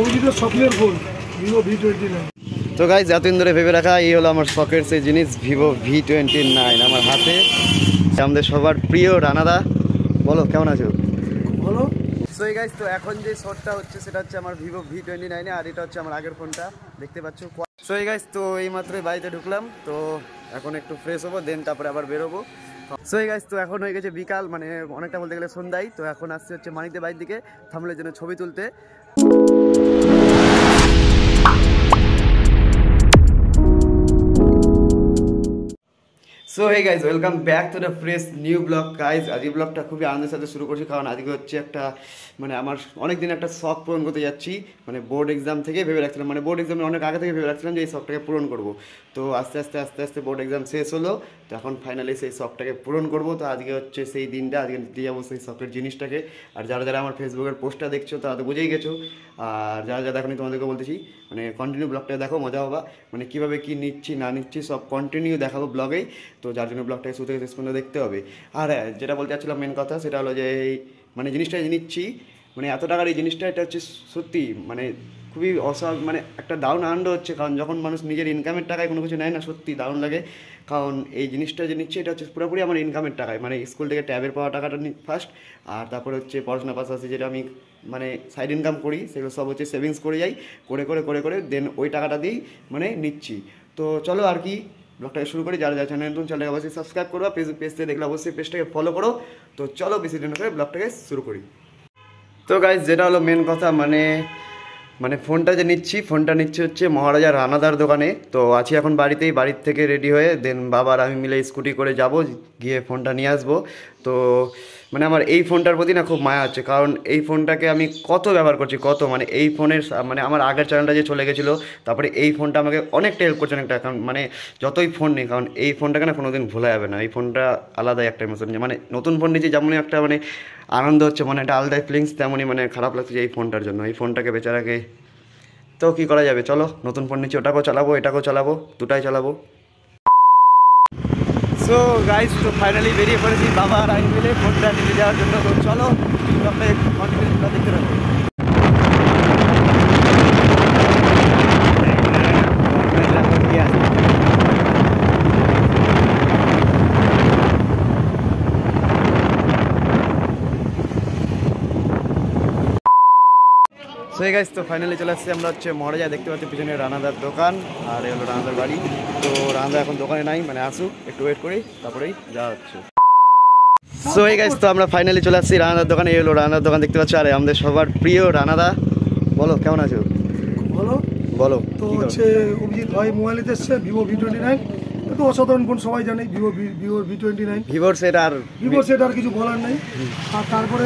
অভিজিতের স্বপ্নের phone Vivo V29। তো guys এতদিন ধরে ভেবে রাখা এই হলো আমার শখের সেই জিনিস ভিভো V29 আমার হাতে। আমাদের সবার প্রিয় রানাদা, বলো কেমন আছো? বলো। সো এই গাইজ, তো এখন যে শটটা হচ্ছে সেটা হচ্ছে আমার ভিভো V29 আর এটা হচ্ছে আমার আগের ফোনটা, দেখতে পাচ্ছ। সো এই গাইজ, তো এই মাত্রই বাড়িতে ঢুকলাম, তো এখন একটু ফ্রেশ হবো, দেন তারপরে আবার বেরোবো। সো এই গাইজ, তো এখন হয়ে গেছে বিকাল, মানে অনেকটা বলতে গেলে সন্ধ্যায়। তো এখন আসছে হচ্ছে মানিকদের বাড়ির দিকে থামলের জন্য ছবি তুলতে। So hey guys, welcome back to the fresh new blog. Guys আজকে ব্লগটা খুবই আনন্দের সাথে শুরু করছি, কারণ আজকে হচ্ছে একটা মানে আমার অনেক দিন একটা শখ পূরণ করতে যাচ্ছি। মানে বোর্ড এক্সাম থেকে ভেবে রাখছিলাম, মানে বোর্ড এক্সামে অনেক আগে থেকে ভেবে রাখছিলাম যে এই শখটাকে পূরণ করবো। তো আস্তে আস্তে বোর্ড এক্সাম শেষ হলো, তো এখন ফাইনালি সেই শখটাকে পূরণ করবো। তো আজকে হচ্ছে সেই দিনটা, আজকে দিয়ে যাবো সেই শখের জিনিসটাকে। আর যারা যারা আমার ফেসবুকের পোস্টটা দেখছো তারা তো বুঝেই গেছো, আর যারা যারা দেখো তোমাদেরকে বলতেছি মানে কন্টিনিউ ব্লগটা দেখো, মজা হবা। মানে কীভাবে কী নিচ্ছি না নিচ্ছি সব কন্টিনিউ দেখাবো ব্লগেই। তো যার জন্য ব্লগটাকে শুরু থেকে শেষ পর্যন্ত দেখতে হবে। আর হ্যাঁ, যেটা বলতে চাচ্ছিলাম মেন কথা, সেটা হলো যে এই মানে জিনিসটা নিচ্ছি, মানে এত টাকার এই জিনিসটা, এটা হচ্ছে সত্যি মানে খুবই মানে একটা দারুণ আনন্দ হচ্ছে। কারণ যখন মানুষ নিজের ইনকামের টাকায় কোনো কিছু নেয় না, সত্যি দারুণ লাগে। কারণ এই জিনিসটা যে নিচ্ছে এটা হচ্ছে পুরোপুরি আমার ইনকামের টাকায়, মানে স্কুল থেকে ট্যাবের পাওয়া টাকাটা ফার্স্ট, আর তারপরে হচ্ছে পড়াশোনার পাশাপাশি যেটা আমি মানে সাইড ইনকাম করি সেগুলো সব হচ্ছে সেভিংস করে যাই, করে দেন ওই টাকাটা দিয়েই মানে নিচ্ছি। তো চলো আর কি ব্লগটাকে শুরু করি। যারা যারা চ্যানেল নতুন, চ্যানেলটাকে অবশ্যই সাবস্ক্রাইব করবা, পেজ থেকে দেখলে অবশ্যই পেজটাকে ফলো করো। তো চলো বেশি দিন করে ব্লগটাকে শুরু করি। তো গাইজ, যেটা হলো মেন কথা, মানে ফোনটা যে নিচ্ছি, ফোনটা নিচ্ছি হচ্ছে মহারাজা রানাদার দোকানে। তো আছি এখন বাড়িতেই, বাড়ির থেকে রেডি হয়ে দেন বাবার আমি মিলে স্কুটি করে যাব, গিয়ে ফোনটা নিয়ে আসবো। তো মানে আমার এই ফোনটার প্রতি না খুব মায়া আছে, কারণ এই ফোনটাকে আমি কত ব্যবহার করছি, মানে এই ফোনের মানে আমার আগের চ্যানেলটা যে চলে গেছিলো, তারপরে এই ফোনটা আমাকে অনেকটা হেল্প করছে, অনেকটা। কারণ মানে যতই ফোন নেই, কারণ এই ফোনটাকে না কোনো দিন ভোলা যাবে না। এই ফোনটা আলাদাই একটা ইমোশন, মানে নতুন ফোন নিয়েছি যেমনই একটা মানে আনন্দ হচ্ছে, মানে একটা আলাদাই ফিলিংস, তেমনই মানে খারাপ লাগছে এই ফোনটার জন্য। এই ফোনটাকে বেচারাকে তো কী করা যাবে, চলো নতুন ফোন নিচ্ছি, ওটাকেও চালাবো এটাকেও চালাবো, দুটাই চালাবো। সো গাইজ, তো ফাইনালি বেরিয়ে পড়েছি বাবা আর আমি মিলে ফোনটা নিয়ে যাওয়ার জন্য। তো চলো কন্টিনিউটা দেখতে থাকো। সো এই গাইজ, তো ফাইনালি চলে আসছি আমরা হচ্ছে মহারাজা, দেখতে পাচ্ছি পিছনে রানাদার দোকান, আর এই হলো রানাদার বাড়ি। তো রানাদা এখন দোকানে নাই, মানে আসুক, একটু ওয়েট করি, তারপরেই যাওয়া হচ্ছে। সো এই গাইজ, তো আমরা ফাইনালি চলে আসছি রানাদার দোকানে। এই হলো রানাদার দোকান, দেখতে পাচ্ছি। আর আমাদের সবার প্রিয় রানাদা, বলো কেমন আছো? বলো। তো হচ্ছে অভিজিৎ ভাই মোবাইল নিতে এসছে ভিভো V29, তো অসাধারণ ফোন, সবাই জানে ভিভো V29। ভিভোর সেট আর কিছু বলার নেই। আর তারপরে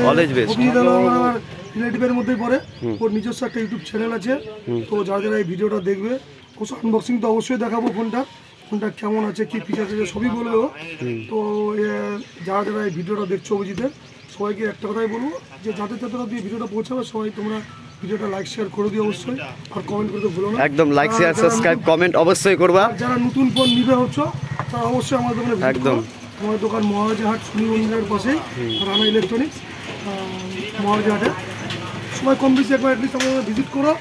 অভিজিৎ আমার রিলেটিভের মধ্যেই পড়ে, ওর নিজস্ব একটা ইউটিউব চ্যানেল আছে। তো যারা যারা এই ভিডিওটা দেখবে, ও আনবক্সিং তো অবশ্যই দেখাবো, ফোনটা কেমন আছে, কি ফিচার আছে সবই বলবো। তো যারা যারা এই ভিডিওটা দেখছো অভিজিতের, সবাইকে একটা কথাই বলবো যে যাদের যতটা দিয়ে ভিডিওটা পৌঁছাবে, সবাই তোমরা ভিডিওটা লাইক শেয়ার করে দিও অবশ্যই, আর কমেন্ট করতে ভুলো না। একদম লাইক শেয়ার সাবস্ক্রাইব কমেন্ট অবশ্যই করবা। যারা নতুন ফোন নিবে হচ্ছে তারা অবশ্যই আমার দোকানে একদম, আমার দোকান মহারাজা হাট শনি মন্দিরের পাশেই, রানা ইলেকট্রনিক্স মহারাজা হাটে। সবাই কম বেশি একবার অ্যাটলিস্ট আমাদের ভিজিট করো।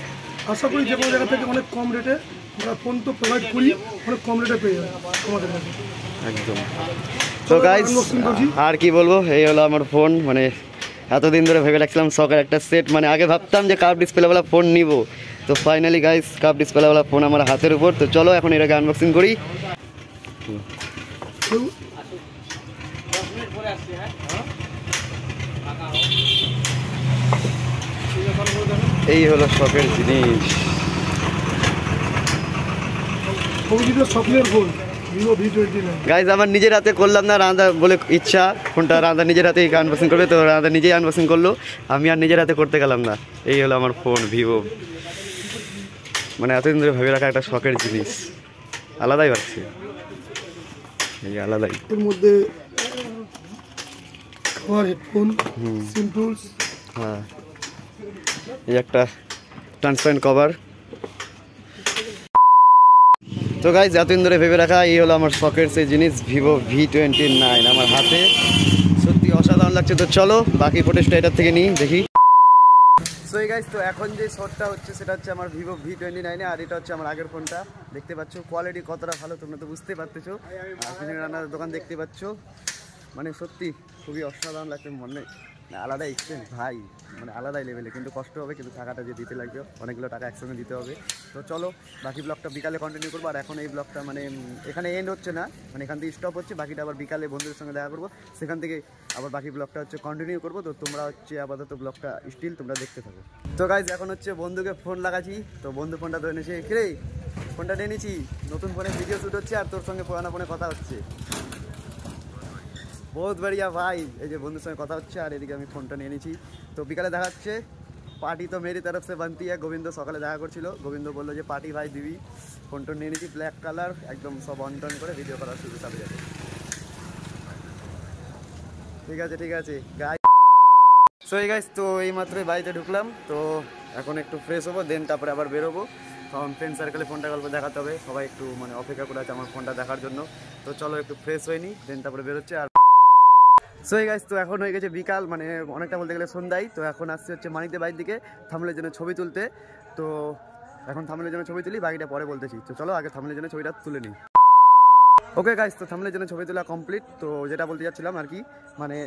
আশা করি যে কোনো জায়গা থেকে অনেক কম রেটে আমরা ফোন তো প্রোভাইড করি, অনেক কম রেটে পেয়ে যাবে আমাদের কাছে একদম। তো গাইজ, আর কি বলবো, এই হলো আমার ফোন। মানে এতদিন ধরে ভেবে রাখছিলাম শখের একটা সেট, মানে আগে ভাবতাম যে কার্ভ ডিসপ্লেওয়ালা ফোন নিব। তো ফাইনালি গাইজ, কার্ভ ডিসপ্লেওয়ালা ফোন আমার হাতের উপর। তো চলো এখন এটাকে আনবক্সিং করি। এই হলো শখের জিনিস, স্বপ্নের ফোন ভিভো V29। গাইজ আমার নিজের হাতে করলাম না, রাঁধা বলে ইচ্ছা, ফোনটা রাঁধা নিজের হাতে আনবক্সিং করবে। তো রাঁধা নিজেই আনবক্সিং করলো, আমি আর নিজের হাতে করতে গেলাম না। এই হলো আমার ফোন ভিভো, মানে এতদিন ধরে ভেবে রাখা একটা শখের জিনিস, আলাদাই ভাবছি, এই আলাদাই। এর মধ্যে খাওয়ার হেডফোন, সিম টুলস, হ্যাঁ, এই একটা ট্রান্সপারেন্ট কভার। তো গাইজ এতদিন ধরে ভেবে রাখা এই হলো আমার শখের সেই জিনিস ভিভো V29 আমার হাতে, সত্যি অসাধারণ লাগছে। তো চলো বাকি ফুটেজটা এটার থেকে নিই, দেখি। সো এই গাইস, তো এখন যে শটটা হচ্ছে সেটা হচ্ছে আমার ভিভো V29 আর এটা হচ্ছে আমার আগের ফোনটা। দেখতে পাচ্ছ কোয়ালিটি কতটা ভালো, তোমরা তো বুঝতে পারতেছো। আর পিছনে রান্নার দোকান দেখতে পাচ্ছ, মানে সত্যি খুবই অসাধারণ লাগছে, মনে আলাদা এক্সপেন্স ভাই, মানে আলাদাই লেভেলে। কিন্তু কষ্ট হবে, কিন্তু টাকাটা যে দিতে লাগবে, অনেকগুলো টাকা একসঙ্গে দিতে হবে। তো চলো বাকি ব্লগটা বিকালে কন্টিনিউ করবো। আর এখন এই ব্লগটা মানে এখানে এন্ড হচ্ছে না, মানে এখান থেকে স্টপ হচ্ছে, বাকিটা আবার বিকালে বন্ধুদের সঙ্গে দেখা করবো, সেখান থেকে আবার বাকি ব্লগটা হচ্ছে কন্টিনিউ করবো। তো তোমরা হচ্ছে আপাতত ব্লগটা স্টিল তোমরা দেখতে থাকো। তো গাইজ এখন হচ্ছে বন্ধুকে ফোন লাগাচ্ছি, তো বন্ধু ফোনটা ধরে নিয়েছে, কিরে ফোনটা নিয়ে নিচ্ছি, নতুন ফোনে ভিডিও শ্যুট হচ্ছে আর তোর সঙ্গে পুরানো ফোনে কথা হচ্ছে। বহুত বড়িয়া ভাই, এই যে বন্ধুর সঙ্গে কথা হচ্ছে আর এদিকে আমি ফোনটা নিয়ে নিয়েছি। তো বিকালে দেখা হচ্ছে, পার্টি তো মেরি তরফ সে বানতি है। গোবিন্দ সকালে দেখা করছিল, গোবিন্দ বললো যে পার্টি ভাই দিবি। ফোনটা নিয়ে নিয়েছি ব্ল্যাক কালার, একদম সব অন টন করে ভিডিও করা শুরু সাথে যাবে। ঠিক আছে ঠিক আছে গাইস। সো এই গাইস, তো এই মাত্রই বাড়িতে ঢুকলাম, তো এখন একটু ফ্রেশ হবো, দেন তারপরে আবার বেরোবো, কারণ ফ্রেন্ড সার্কেলে ফোনটা গল্প দেখাতে হবে, সবাই একটু মানে অপেক্ষা করে আছে আমার ফোনটা দেখার জন্য। তো চলো একটু ফ্রেশ হয়নি, দেন তারপরে বেরোচ্ছে। আর সো এই গাইস, তো এখন হয়ে গেছে বিকাল, মানে অনেকটা বলতে গেলে সন্ধ্যায়। তো এখন আসছে হচ্ছে মানিকদের বাড়ির দিকে থামলের জন্য ছবি তুলতে। তো এখন থামলের জন্য ছবি তুলি, বাকিটা পরে বলতেছি। তো চলো আগে থামলের জন্য ছবিটা তুলে নিই। ওকে গাইস, তো থামলের জন্য ছবি তোলা কমপ্লিট। তো যেটা বলতে যাচ্ছিলাম আর কি, মানে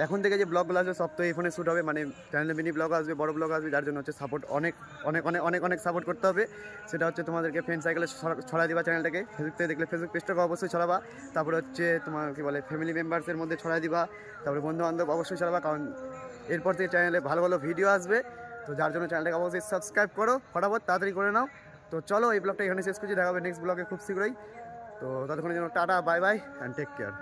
এখন থেকে যে ব্লগগুলো আসবে সব তো এই ফোনে শ্যুট হবে, মানে চ্যানেলে মিনি ব্লগ আসবে, বড় ব্লগ আসবে, যার জন্য হচ্ছে সাপোর্ট অনেক অনেক অনেক অনেক অনেক সাপোর্ট করতে হবে। সেটা হচ্ছে তোমাদেরকে ফ্রেন্ড সাইকেলে ছড়াই দিবা চ্যানেলটাকে, ফেসবুক থেকে দেখলে ফেসবুক পেজটাকে অবশ্যই ছড়াবা, তারপরে হচ্ছে তোমার কি বলে ফ্যামিলি মেম্বার্সের মধ্যে ছড়াই দিবা, তারপরে বন্ধু বান্ধব অবশ্যই ছড়াবা, কারণ এরপর থেকে চ্যানেলে ভালো ভালো ভিডিও আসবে। তো যার জন্য চ্যানেলটাকে অবশ্যই সাবস্ক্রাইব করো, ফটাফট তাড়াতাড়ি করে নাও। তো চলো এই ব্লগটা এখানে শেষ করছি, দেখা হবে নেক্সট ব্লগে খুব শীঘ্রই। তো ততক্ষণের জন্য tata, bye bye and take care.